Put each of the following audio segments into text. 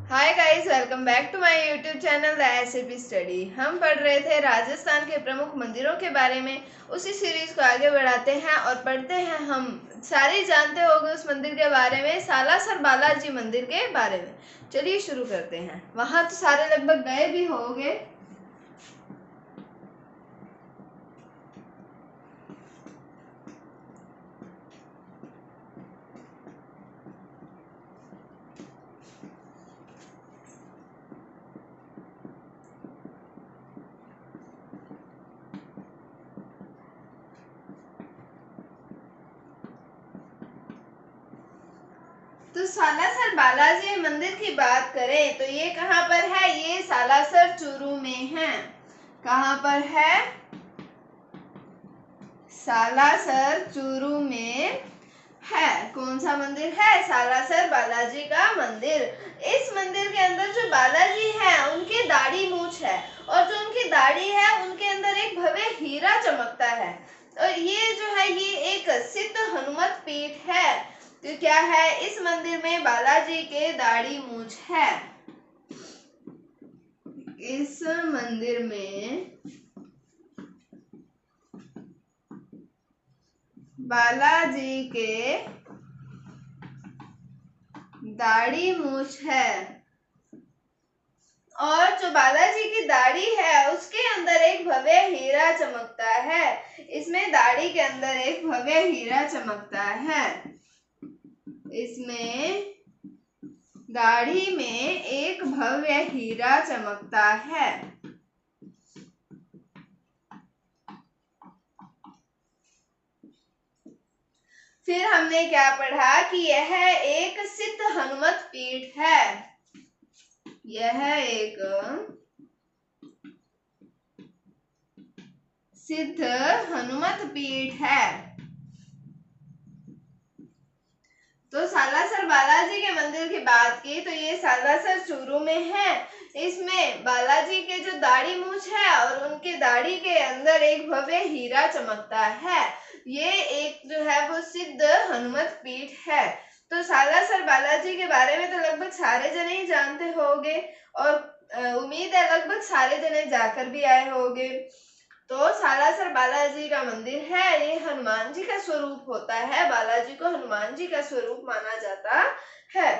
Hi guys, welcome back to my YouTube channel the SAP study. हम पढ़ रहे थे राजस्थान के प्रमुख मंदिरों के बारे में। उसी सीरीज को आगे बढ़ाते हैं और पढ़ते हैं। हम सारे जानते होंगे उस मंदिर के बारे में, सालासर बालाजी मंदिर के बारे में। चलिए शुरू करते हैं। वहां तो सारे लगभग गए भी होंगे। तो सालासर बालाजी मंदिर की बात करें तो ये कहाँ पर है? ये सालासर चूरू में है। कहाँ पर है? सालासर चूरू में है। कौन सा मंदिर है? सालासर बालाजी का मंदिर। इस मंदिर के अंदर जो बालाजी है उनकी दाढ़ी मूछ है, और जो उनकी दाढ़ी है उनके अंदर एक भव्य हीरा चमकता है। और ये जो है ये एक सिद्ध हनुमत पीठ है। तो क्या है? इस मंदिर में बालाजी के दाढ़ी मूछ है। इस मंदिर में बालाजी के दाढ़ी मूछ है, और जो बालाजी की दाढ़ी है उसके अंदर एक भव्य हीरा चमकता है। इसमें दाढ़ी के अंदर एक भव्य हीरा चमकता है। इसमें दाढ़ी में एक भव्य हीरा चमकता है। फिर हमने क्या पढ़ा कि यह एक सिद्ध हनुमत पीठ है। यह एक सिद्ध हनुमत पीठ है। तो सालासर बालाजी के मंदिर की बात की तो ये सालासर चूरू में है। इसमें बालाजी के जो दाढ़ी मूछ है और उनके दाढ़ी के अंदर एक भव्य हीरा चमकता है। ये एक जो है वो सिद्ध हनुमत पीठ है। तो सालासर बालाजी के बारे में तो लगभग सारे जने ही जानते होंगे, और उम्मीद है लगभग सारे जने जाकर भी आए होंगे। तो सालासर बालाजी का मंदिर है। ये हनुमान जी का स्वरूप होता है। बालाजी को हनुमान जी का स्वरूप माना जाता है।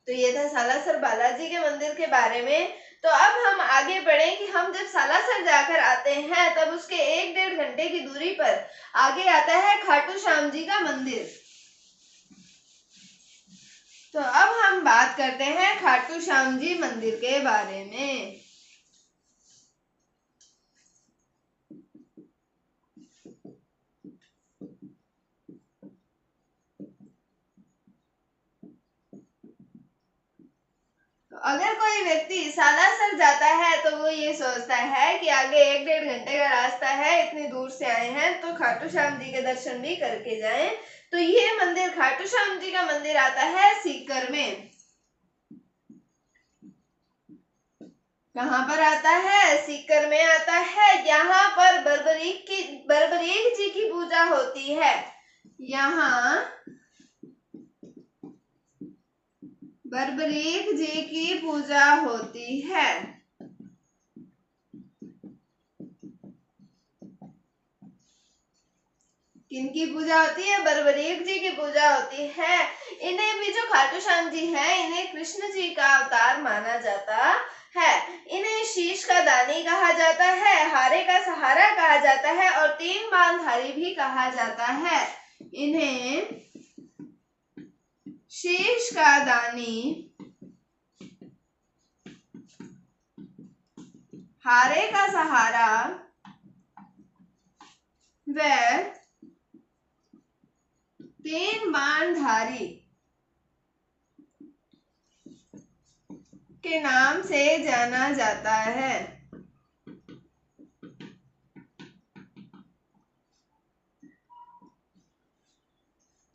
तो ये था सालासर बालाजी के मंदिर के बारे में। तो अब हम आगे बढ़े कि हम जब सालासर जाकर आते हैं तब उसके 1-1.5 घंटे की दूरी पर आगे आता है खाटू श्याम जी का मंदिर। तो अब हम बात करते हैं खाटू श्याम जी मंदिर के बारे में। अगर कोई व्यक्ति सालासर जाता है तो वो ये सोचता है कि आगे 1-1.5 घंटे का रास्ता है, इतनी दूर से आए हैं तो खाटू श्याम जी के दर्शन भी करके जाएं। तो ये मंदिर खाटू श्याम जी का मंदिर आता है सीकर में। कहाँ पर आता है? सीकर में आता है। यहाँ पर बर्बरीक जी की पूजा होती है। यहाँ बर्बरीक जी की पूजा होती है। किनकी पूजा होती है? बर्बरीक जी की पूजा होती है। इन्हें भी जो खाटू श्याम जी हैं इन्हें कृष्ण जी का अवतार माना जाता है। इन्हें शीश का दानी कहा जाता है, हारे का सहारा कहा जाता है, और 3 बाणधारी भी कहा जाता है। इन्हें शीश का दानी, हारे का सहारा व 3 बाणधारी के नाम से जाना जाता है।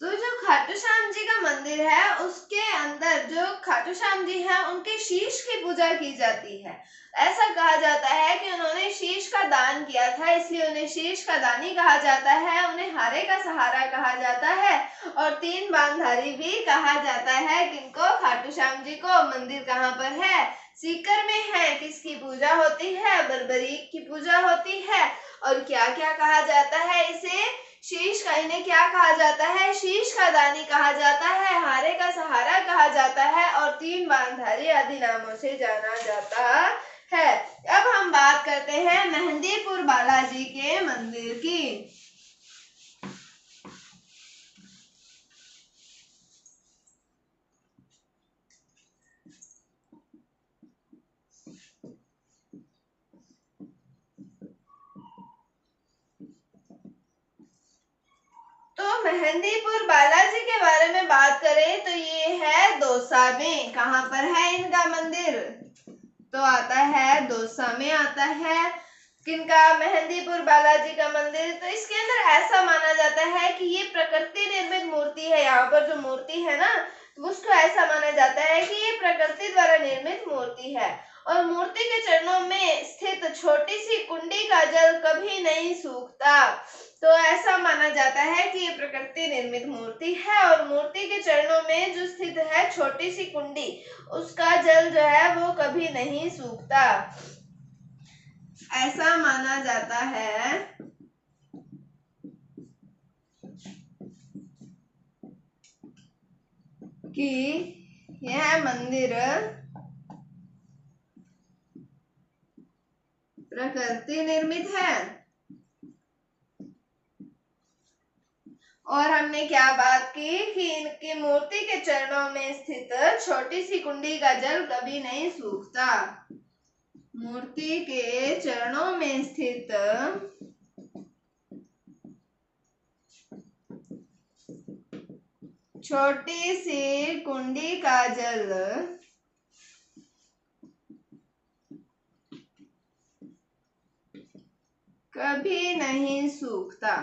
तो जो खाटू श्याम जी का मंदिर है उसके अंदर जो खाटू श्याम जी हैं उनके शीश की पूजा की जाती है। ऐसा कहा जाता है कि उन्होंने शीश का दान किया था, इसलिए उन्हें शीश का दानी कहा जाता है। उन्हें हारे का सहारा कहा जाता है और तीन बांधारी भी कहा जाता है। किनको? खाटू श्याम जी को। मंदिर कहाँ पर है? सीकर में है। किसकी पूजा होती है? बर्बरीक की पूजा होती है। और क्या क्या कहा जाता है इसे? शीश का, इन्हें क्या कहा जाता है? शीश का दानी कहा जाता है, हारे का सहारा कहा जाता है और तीन बांधारी आदि नामों से जाना जाता है। अब हम बात करते हैं मेहंदीपुर बालाजी के मंदिर की। तो मेहंदीपुर बालाजी के बारे में बात करें तो ये है दौसा में। कहाँ पर है इनका मंदिर? तो आता है दौसा में आता है। किनका? मेहंदीपुर बालाजी का मंदिर। तो इसके अंदर ऐसा माना जाता है कि ये प्रकृति निर्मित मूर्ति है। यहाँ पर जो मूर्ति है ना, उसको ऐसा माना जाता है कि ये प्रकृति द्वारा निर्मित मूर्ति है और मूर्ति के चरणों में स्थित छोटी सी कुंडी का जल कभी नहीं सूखता। तो ऐसा माना जाता है कि ये प्रकृति निर्मित मूर्ति है और मूर्ति के चरणों में जो स्थित है छोटी सी कुंडी, उसका जल जो है वो कभी नहीं सूखता, ऐसा माना जाता है। कि यह मंदिर प्रकृति निर्मित है। और हमने क्या बात की कि इनकी मूर्ति के चरणों में स्थित छोटी सी कुंडी का जल कभी नहीं सूखता। मूर्ति के चरणों में स्थित छोटी सी कुंडी का जल कभी नहीं सूखता।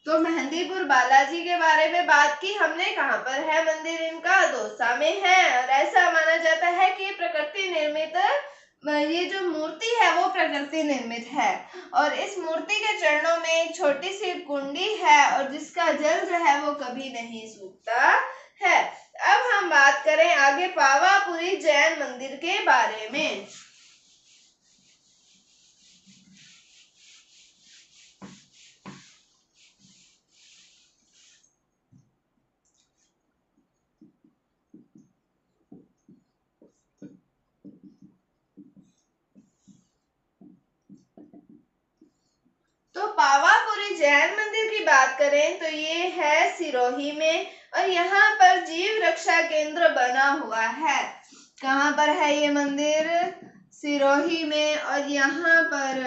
तो मेहंदीपुर बालाजी के बारे में बात की हमने। कहाँ पर है मंदिर इनका? दौसा में है। और ऐसा माना जाता है कि प्रकृति निर्मित, ये जो मूर्ति है वो प्रकृति निर्मित है और इस मूर्ति के चरणों में एक छोटी सी कुंडी है और जिसका जल जो है वो कभी नहीं सूखता है। अब हम बात करें आगे पावापुरी जैन मंदिर के बारे में। तो पावापुरी जैन मंदिर की बात करें तो ये है सिरोही में और यहाँ पर जीव रक्षा केंद्र बना हुआ है। कहाँ पर है ये मंदिर? सिरोही में। और यहाँ पर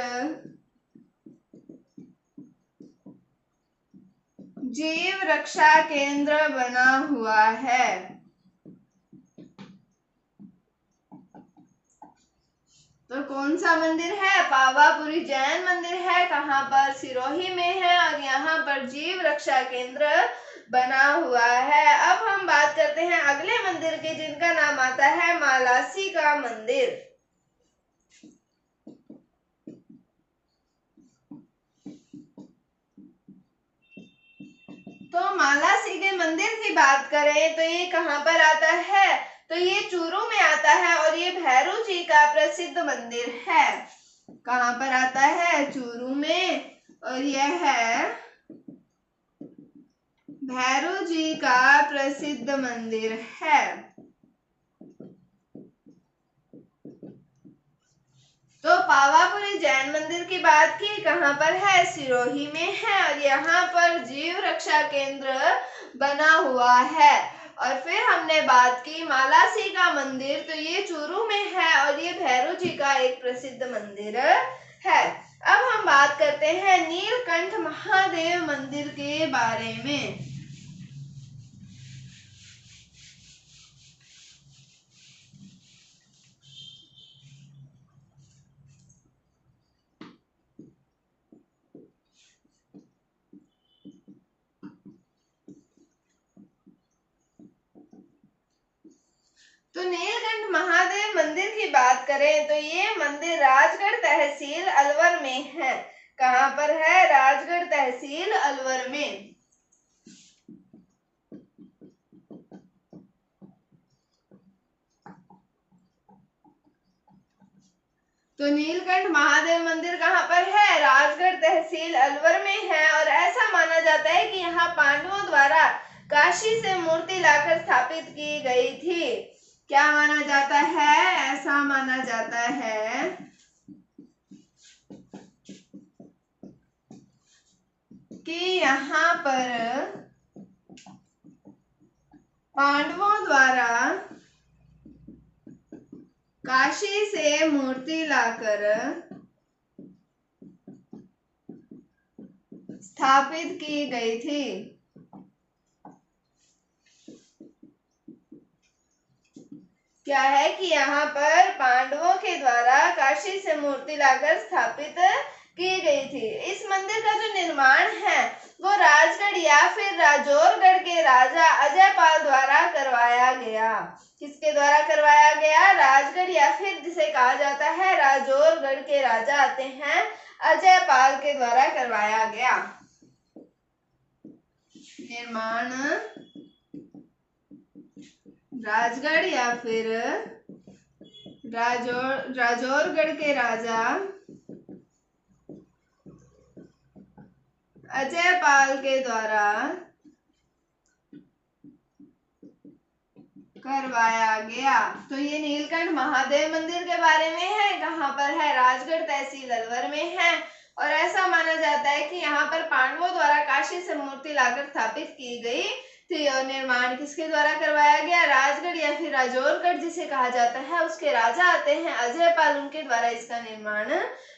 जीव रक्षा केंद्र बना हुआ है। तो कौन सा मंदिर है? पावापुरी जैन मंदिर है। कहाँ पर? सिरोही में है और यहाँ पर जीव रक्षा केंद्र बना हुआ है। अब हम बात करते हैं अगले मंदिर की, जिनका नाम आता है मालासी का मंदिर। तो मालासी के मंदिर की बात करें तो ये कहाँ पर आता है? तो ये चूरू में आता है और ये भैरू जी का प्रसिद्ध मंदिर है। कहाँ पर आता है? चूरू में। और यह है भैरू जी का प्रसिद्ध मंदिर है। तो पावापुरी जैन मंदिर की बात की। कहाँ पर है? सिरोही में है और यहाँ पर जीव रक्षा केंद्र बना हुआ है। और फिर हमने बात की मालासी का मंदिर। तो ये चूरू में है और ये भैरू जी का एक प्रसिद्ध मंदिर है। अब हम बात करते हैं नीलकंठ महादेव मंदिर के बारे में। तो नीलकंठ महादेव मंदिर की बात करें तो ये मंदिर राजगढ़ तहसील अलवर में है। कहाँ पर है? राजगढ़ तहसील अलवर में। तो नीलकंठ महादेव मंदिर कहाँ पर है? राजगढ़ तहसील अलवर में है। और ऐसा माना जाता है कि यहाँ पांडवों द्वारा काशी से मूर्ति लाकर स्थापित की गई थी। क्या माना जाता है? ऐसा माना जाता है कि यहाँ पर पांडवों द्वारा काशी से मूर्ति लाकर स्थापित की गई थी। क्या है कि यहाँ पर पांडवों के द्वारा काशी से मूर्ति लाकर स्थापित की गई थी। इस मंदिर का जो निर्माण है वो राजगढ़ या फिर राजौरगढ़ के राजा अजयपाल द्वारा करवाया गया। किसके द्वारा करवाया गया? राजगढ़ या फिर जिसे कहा जाता है राजौरगढ़ के राजा आते हैं अजयपाल के द्वारा करवाया गया। निर्माण राजगढ़ या फिर राजौरगढ़ के राजा अजयपाल के द्वारा करवाया गया। तो ये नीलकंठ महादेव मंदिर के बारे में है। कहाँ पर है? राजगढ़ तहसील अलवर में है। और ऐसा माना जाता है कि यहाँ पर पांडवों द्वारा काशी से मूर्ति लाकर स्थापित की गई थी। और निर्माण किसके द्वारा करवाया गया? राजगढ़ या फिर राजौरगढ़ जिसे कहा जाता है उसके राजा आते हैं अजयपाल, उनके द्वारा इसका निर्माण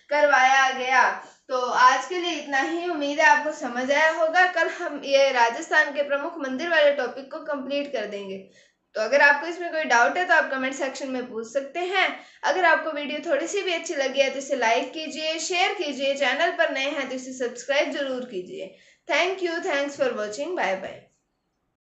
करवाया गया। तो आज के लिए इतना ही। उम्मीद है आपको समझ आया होगा। कल हम ये राजस्थान के प्रमुख मंदिर वाले टॉपिक को कंप्लीट कर देंगे। तो अगर आपको इसमें कोई डाउट है तो आप कमेंट सेक्शन में पूछ सकते हैं। अगर आपको वीडियो थोड़ी सी भी अच्छी लगी है तो इसे लाइक कीजिए, शेयर कीजिए। चैनल पर नए हैं तो इसे सब्सक्राइब जरूर कीजिए। Thank you, thanks for watching, bye bye.